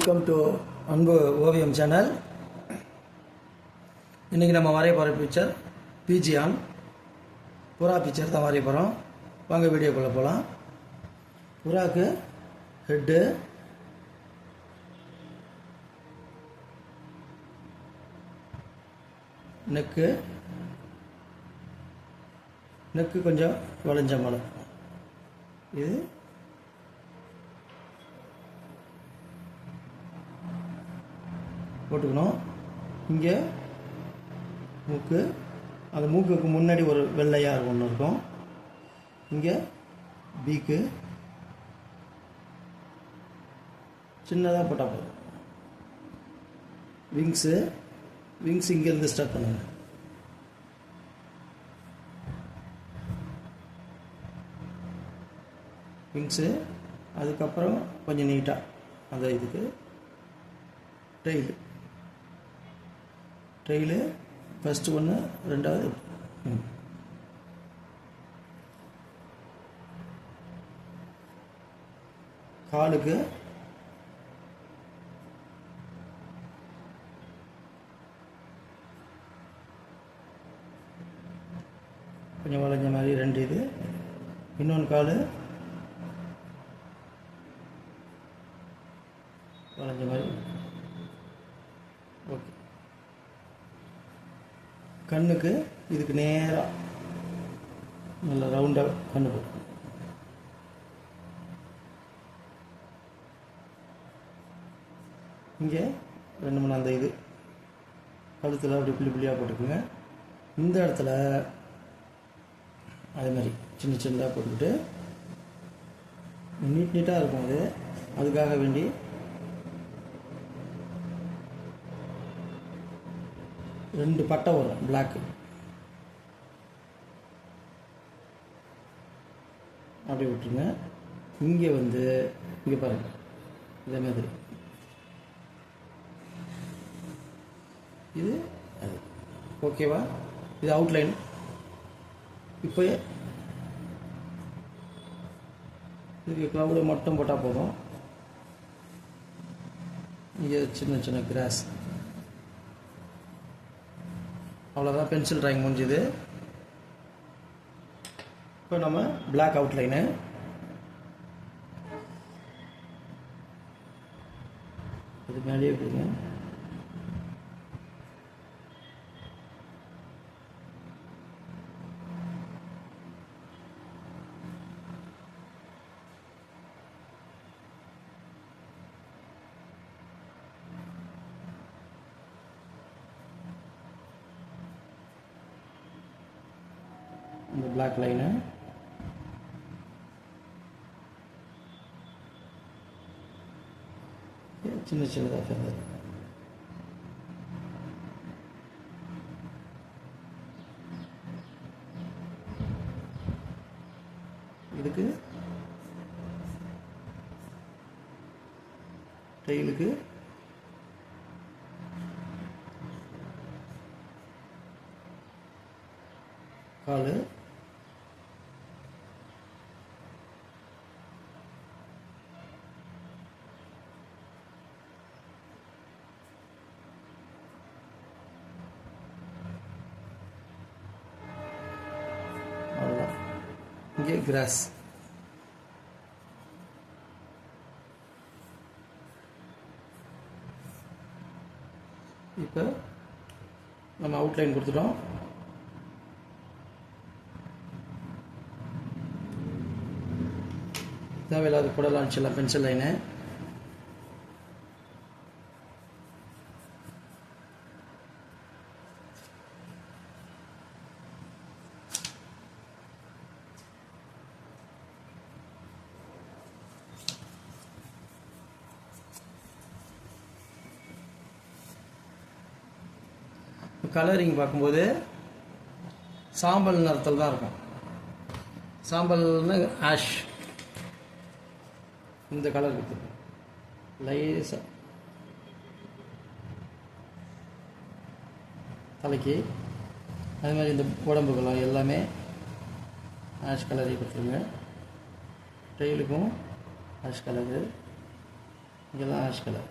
Welcome to அன்பு ஓவியம் channel. இன்றைக்கி நம்ம வரைய போகிற பிக்சர் பிஜியான் புறா பிக்சர் தான் வரைய போகிறோம். வாங்க வீடியோக்குள்ளே போகலாம். புறாவுக்கு ஹெட்டு, நெக்கு கொஞ்சம் வளைஞ்ச மலை, இது போட்டுக்கணும். இங்கே மூக்கு, அந்த மூக்குக்கு முன்னாடி ஒரு வெள்ளையாக ஒன்று இருக்கும். இங்கே பீக்கு சின்னதாக போட்டால் போதும். விங்ஸு இங்கேருந்து ஸ்டார்ட் பண்ணுங்க. விங்ஸு, அதுக்கப்புறம் கொஞ்சம் நீட்டாக அந்த இதுக்கு டெய்லு ஃபஸ்ட்டு ஒன்று, ரெண்டாவது காலுக்கு கொஞ்சம் வளைஞ்ச மாதிரி ரெண்டு இது, இன்னொன்று கால் வளைஞ்ச மாதிரி. ஓகே. கண்ணுக்கு இதுக்கு நேராக நல்லா ரவுண்டாக கண்ணு போட்டு, இங்கே ரெண்டு மூணு அந்த இது கழுத்தில் அப்படி புள்ளி புள்ளியாக போட்டுக்குங்க. இந்த இடத்துல அதே மாதிரி சின்ன சின்னதாக போட்டுக்கிட்டு நீட்டாக இருக்கும். அதுக்காக வேண்டி ரெண்டு பட்டை வரும் பிளாக்கு, அப்படி விட்டுருங்க. இங்கே இங்கே பாருங்கள், இதே மாதிரி இது அது. ஓகேவா? இது அவுட்லைன். இப்போ இதுக்கு க்ளவுடு மட்டும் போட்டால் போதும். இங்கே சின்ன சின்ன கிராஸ், அவ்வளோதான். பென்சில் ட்ராயிங் முடிஞ்சுது. இப்போ நம்ம பிளாக் அவுட்லைனு, இது மேலேயே விடுங்க. இந்த பிளாக் லைனு சின்ன சின்னதாக ஃபெதர், இதுக்கு டெய்லுக்கு காலு, இங்கே கிராஸ். இப்போ நம்ம அவுட்லைன் கொடுத்துட்டோம். தேவையில்லாத கூடலாம் அடிச்சிடலாம் பென்சில் லைனு. கலரிங் பார்க்கும்போது சாம்பல் நிறத்தில் தான் இருக்கும். சாம்பல்னு ஆஷ், இந்த கலர் இருக்குது லைஸாக தலைக்கு. அது மாதிரி இந்த உடம்புகளும் எல்லாமே ஆஷ் கலரை கொடுத்துருங்க. டெய்லுக்கும் ஆஷ் கலரு, இங்கெல்லாம் ஆஷ் கலர்.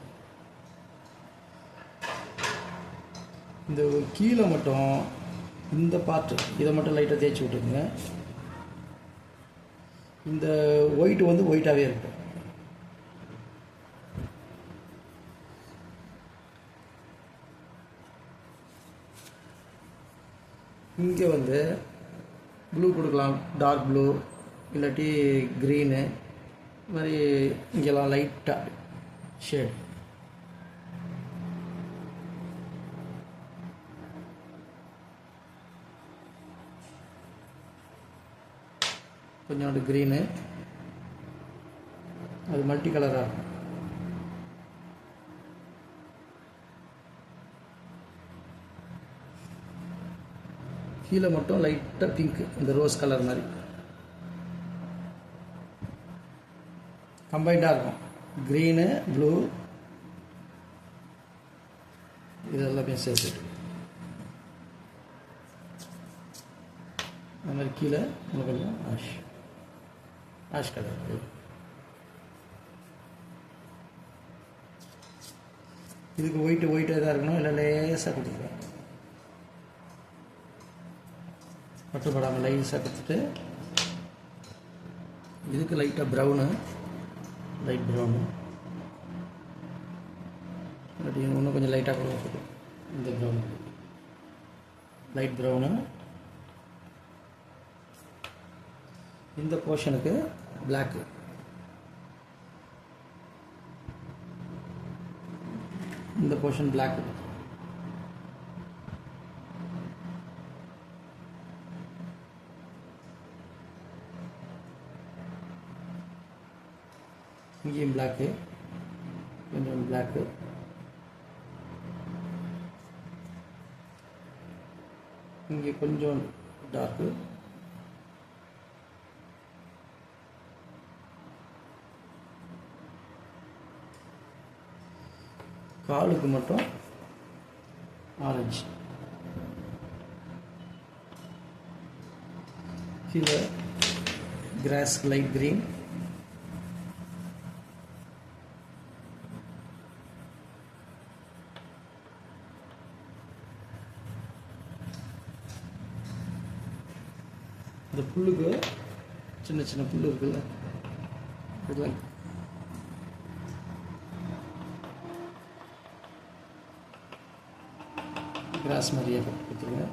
இந்த கீழே மட்டும் இந்த பார்ட்டு இதை மட்டும் லைட்டாக தேய்ச்சி விட்டுருங்க. இந்த ஒயிட் வந்து ஒயிட்டாகவே இருக்கும். இங்கே வந்து ப்ளூ கொடுக்கலாம், டார்க் ப்ளூ இல்லாட்டி க்ரீனு இது மாதிரி இங்கெல்லாம் லைட்டாக ஷேட். கொஞ்சோண்டு க்ரீனு, அது மல்டி கலராக இருக்கும். கீழே மட்டும் லைட்டாக பிங்க், இந்த ரோஸ் கலர் மாதிரி கம்பைண்டாக இருக்கும். க்ரீனு ப்ளூ இதெல்லாமே சேர்த்துட்டு அந்த மாதிரி கீழே இன்னும் கொஞ்சம் ஆஷ் கலர். இதுக்கு ஒயிட்டாக தான் இருக்கணும், இல்லை லேசாக கொடுத்துருவேன். பட்டுப்படாமல் லைஸாக கொடுத்துட்டு இதுக்கு லைட்டாக ப்ரௌனு, லைட் ப்ரௌனு இல்லாட்டி இன்னும் கொஞ்சம் லைட்டாக கொடுக்க. இந்த ப்ரௌனு லைட் ப்ரௌனு. இந்த போர்ஷனுக்கு பிளாக்கு, இந்த போர்ஷன் பிளாக். இங்கேயும் பிளாக்கு, கொஞ்சம் பிளாக்கு, இங்கே கொஞ்சம் டார்க்கு, காலுக்கு மட்டும் ஆரஞ்சு, கீழே கிராஸ் லைட் கிரீன், இந்த புல்லுக்கு சின்ன சின்ன புல் இருக்குல்ல இதெல்லாம் கிராஸ் மாதிரியே கொடுத்துருங்க.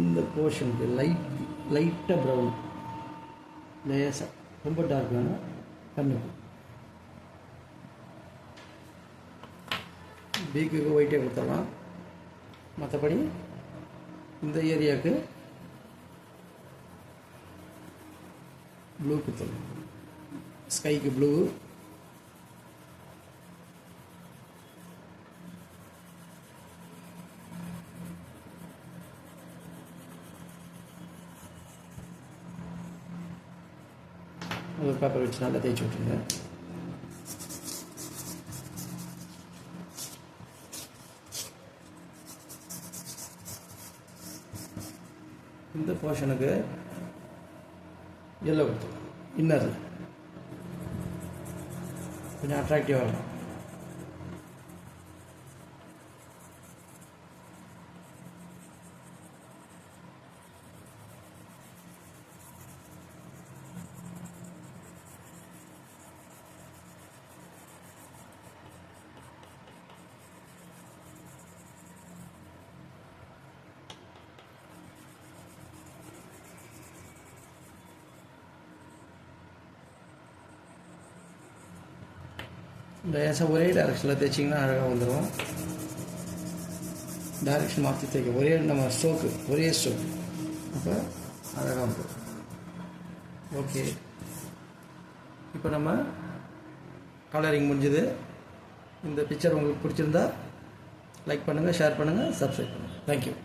இந்த போர்ஷனுக்கு லைட்டாக ப்ரௌன், லேசாக, ரொம்ப டார்க் வேணும், கண்ணுக்கு. பீக்குக்கு ஒயிட்டே கொடுத்துடலாம். மற்றபடி இந்த ஏரியாவுக்கு ப்ளூ கொடுத்துடலாம். ஸ்கைக்கு ப்ளூ, ஒரு பேப்பர் வச்சு நல்லா தேய்ச்சி விட்டுருங்க. இந்த போர்ஷனுக்கு எல்லோ கொடுத்துருங்க. இன்னர் கொஞ்சம் அட்ராக்டிவாக இருக்கும். லேசாக ஒரே டைரெக்ஷனில் தைச்சிங்கன்னா அழகாக வந்துடும். டைரெக்ஷன் மாற்றி தைக்க ஒரே நம்ம ஸ்ட்ரோக்கு, ஒரே ஸ்ட்ரோக், அப்போ அழகாக வந்துடும். ஓகே, இப்போ நம்ம கலரிங் முடிஞ்சது. இந்த பிக்சர் உங்களுக்கு பிடிச்சிருந்தா லைக் பண்ணுங்கள், ஷேர் பண்ணுங்கள், சப்ஸ்கிரைப் பண்ணுங்கள். தேங்க்யூ.